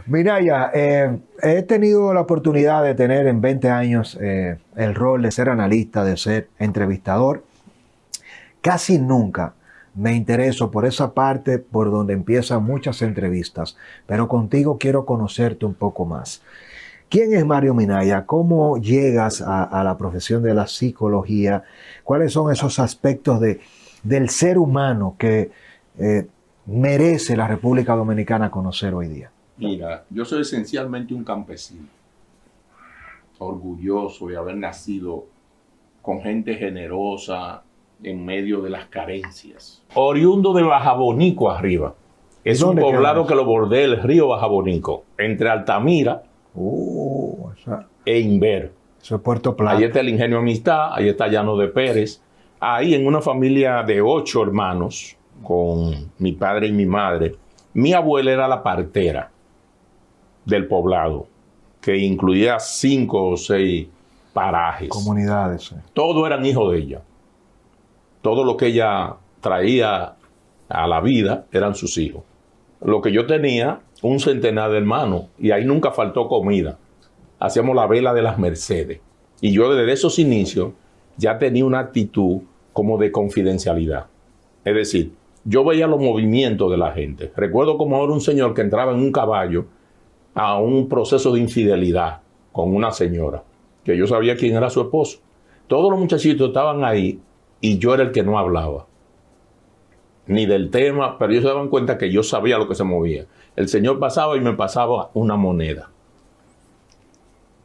Minaya, he tenido la oportunidad de tener en 20 años el rol de ser analista, de ser entrevistador. Casi nunca me intereso por esa parte por donde empiezan muchas entrevistas, pero contigo quiero conocerte un poco más. ¿Quién es Mario Minaya? ¿Cómo llegas a la profesión de la psicología? ¿Cuáles son esos aspectos del ser humano que merece la República Dominicana conocer hoy día? Mira, yo soy esencialmente un campesino, orgulloso de haber nacido con gente generosa en medio de las carencias. Oriundo de Bajabonico arriba. Es un poblado que lo bordea el río Bajabonico, entre Altamira e Inver. Eso es Puerto Plata. Ahí está el Ingenio Amistad, ahí está Llano de Pérez. Ahí en una familia de 8 hermanos, con mi padre y mi madre, mi abuela era la partera del poblado, que incluía 5 o 6 parajes. Comunidades. Todos eran hijos de ella. Todo lo que ella traía a la vida eran sus hijos. Lo que yo tenía, un centenar de hermanos, y ahí nunca faltó comida. Hacíamos la vela de las Mercedes. Y yo desde esos inicios ya tenía una actitud como de confidencialidad. Es decir, yo veía los movimientos de la gente. Recuerdo como ahora un señor que entraba en un caballo a un proceso de infidelidad con una señora, que yo sabía quién era su esposo. Todos los muchachitos estaban ahí y yo era el que no hablaba ni del tema, pero ellos se daban cuenta que yo sabía lo que se movía. El señor pasaba y me pasaba una moneda.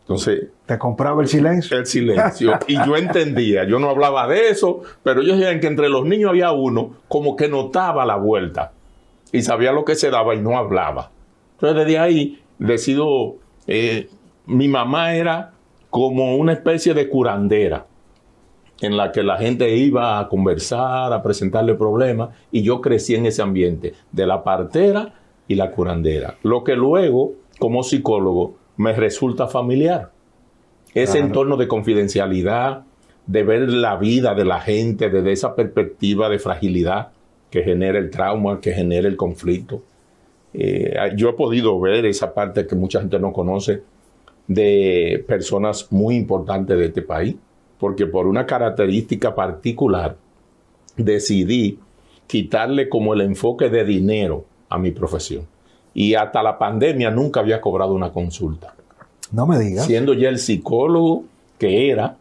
Entonces, ¿te compraba el silencio? El silencio. Y yo entendía, yo no hablaba de eso, pero ellos decían que entre los niños había uno como que notaba la vuelta y sabía lo que se daba y no hablaba. Entonces, desde ahí decido, mi mamá era como una especie de curandera en la que la gente iba a conversar, a presentarle problemas, y yo crecí en ese ambiente de la partera y la curandera. Lo que luego, como psicólogo, me resulta familiar. Ese entorno de confidencialidad, de ver la vida de la gente desde esa perspectiva de fragilidad que genera el trauma, que genera el conflicto. Yo he podido ver esa parte que mucha gente no conoce de personas muy importantes de este país, porque por una característica particular decidí quitarle como el enfoque de dinero a mi profesión. Y hasta la pandemia nunca había cobrado una consulta. No me digas. Siendo ya el psicólogo que era,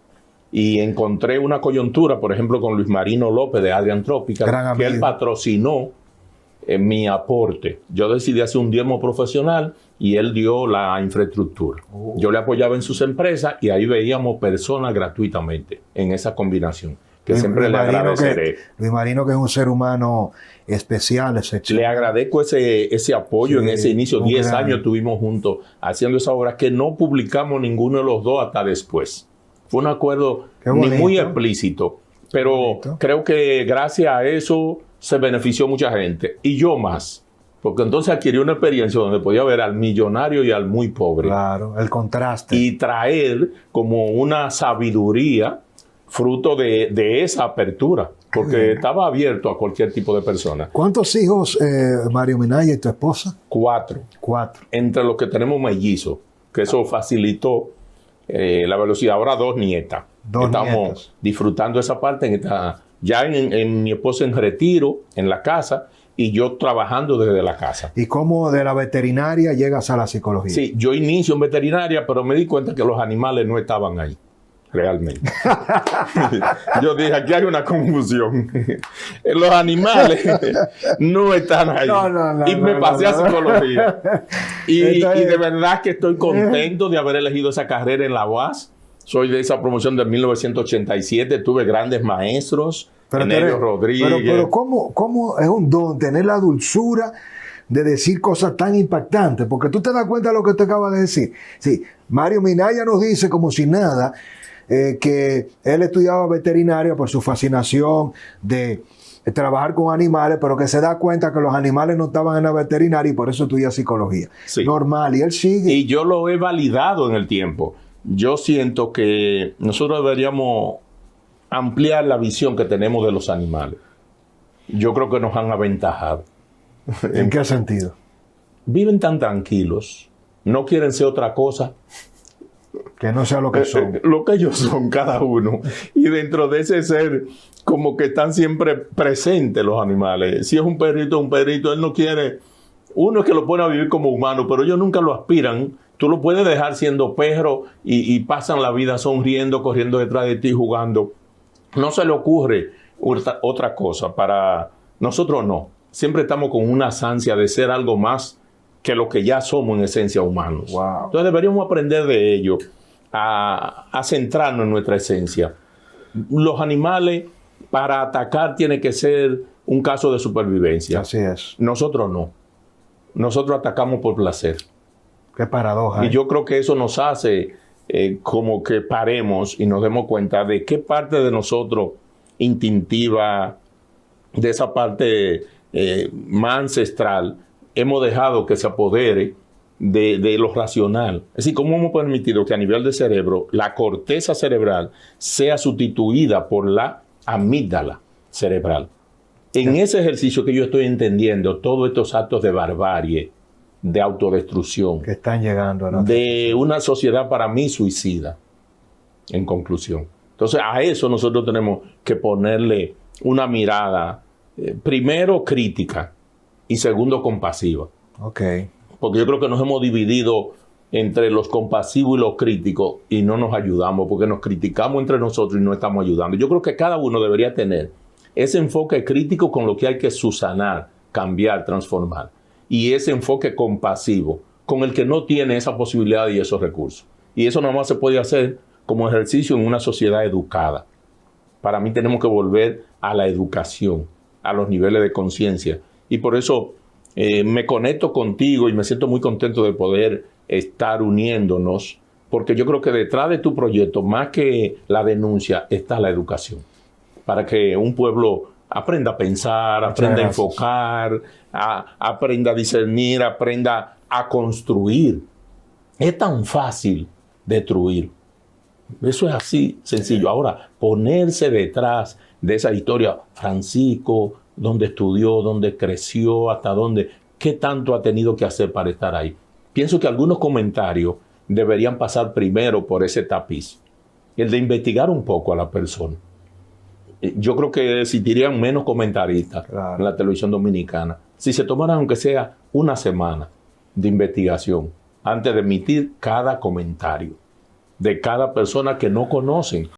y encontré una coyuntura, por ejemplo, con Luis Marino López de Adrian Tropical, que él patrocinó mi aporte. Yo decidí hacer un diezmo profesional y él dio la infraestructura. Yo le apoyaba en sus empresas y ahí veíamos personas gratuitamente en esa combinación, que siempre le agradeceré. Luis Marino, que es un ser humano especial. Le agradezco ese apoyo. Sí, en ese inicio, 10 años estuvimos juntos haciendo esa obra que no publicamos ninguno de los dos hasta después. Fue un acuerdo ni muy explícito, pero creo que gracias a eso se benefició mucha gente, y yo más, porque entonces adquirí una experiencia donde podía ver al millonario y al muy pobre. Claro, el contraste. Y traer como una sabiduría fruto de esa apertura, porque estaba abierto a cualquier tipo de persona. ¿Cuántos hijos, Mario Minaya, y tu esposa? 4. 4. Entre los que tenemos mellizos, que eso facilitó la velocidad. Ahora 2 nietas. Estamos disfrutando esa parte ya en mi esposa en retiro, en la casa, y yo trabajando desde la casa. ¿Y cómo de la veterinaria llegas a la psicología? Sí, yo inicio en veterinaria, pero me di cuenta que los animales no estaban ahí, realmente. Yo dije, aquí hay una confusión. Los animales no están ahí. Y me pasé a psicología. Y de verdad que estoy contento de haber elegido esa carrera en la UAS. Soy de esa promoción de 1987, tuve grandes maestros, Enelio Rodríguez. Pero ¿cómo es un don tener la dulzura de decir cosas tan impactantes? Porque tú te das cuenta de lo que te acabas de decir. Sí, Mario Minaya nos dice como si nada que él estudiaba veterinaria por su fascinación de trabajar con animales, pero que se da cuenta que los animales no estaban en la veterinaria y por eso estudia psicología. Sí. Normal, y él sigue. Y yo lo he validado en el tiempo. Yo siento que nosotros deberíamos ampliar la visión que tenemos de los animales. Yo creo que nos han aventajado. ¿En qué sentido? Viven tan tranquilos, no quieren ser otra cosa que no sea lo que son. Lo que ellos son cada uno. Y dentro de ese ser, como que están siempre presentes los animales. Si es un perrito, él no quiere... Uno es que lo pone a vivir como humano, pero ellos nunca lo aspiran. Tú lo puedes dejar siendo perro y pasan la vida sonriendo, corriendo detrás de ti, jugando. No se le ocurre otra cosa. Para nosotros no. Siempre estamos con una ansia de ser algo más que lo que ya somos en esencia humanos. Wow. Entonces deberíamos aprender de ello, a centrarnos en nuestra esencia. Los animales, para atacar, tiene que ser un caso de supervivencia. Así es. Nosotros no. Nosotros atacamos por placer. Qué paradoja. Y yo creo que eso nos hace como que paremos y nos demos cuenta de qué parte de nosotros instintiva, de esa parte más ancestral, hemos dejado que se apodere de lo racional. Es decir, ¿cómo hemos permitido que a nivel de cerebro la corteza cerebral sea sustituida por la amígdala cerebral? En ese ejercicio que yo estoy entendiendo todos estos actos de barbarie, de autodestrucción, que están llegando a de una sociedad para mí suicida, en conclusión. Entonces a eso nosotros tenemos que ponerle una mirada, primero crítica y segundo compasiva. Okay. Porque yo creo que nos hemos dividido entre los compasivos y los críticos y no nos ayudamos, porque nos criticamos entre nosotros y no estamos ayudando. Yo creo que cada uno debería tener ese enfoque crítico con lo que hay que subsanar, cambiar, transformar. Y ese enfoque compasivo con el que no tiene esa posibilidad y esos recursos. Y eso nada más se puede hacer como ejercicio en una sociedad educada. Para mí tenemos que volver a la educación, a los niveles de conciencia. Y por eso me conecto contigo y me siento muy contento de poder estar uniéndonos, porque yo creo que detrás de tu proyecto, más que la denuncia, está la educación. Para que un pueblo aprenda a pensar, aprenda a enfocar, aprenda a discernir, aprenda a construir. Es tan fácil destruir. Eso es así sencillo. Ahora, ponerse detrás de esa historia, Francisco, dónde estudió, dónde creció, hasta dónde, qué tanto ha tenido que hacer para estar ahí. Pienso que algunos comentarios deberían pasar primero por ese tapiz. El de investigar un poco a la persona. Yo creo que existirían menos comentaristas en la televisión dominicana si se tomaran aunque sea una semana de investigación antes de emitir cada comentario de cada persona que no conocen.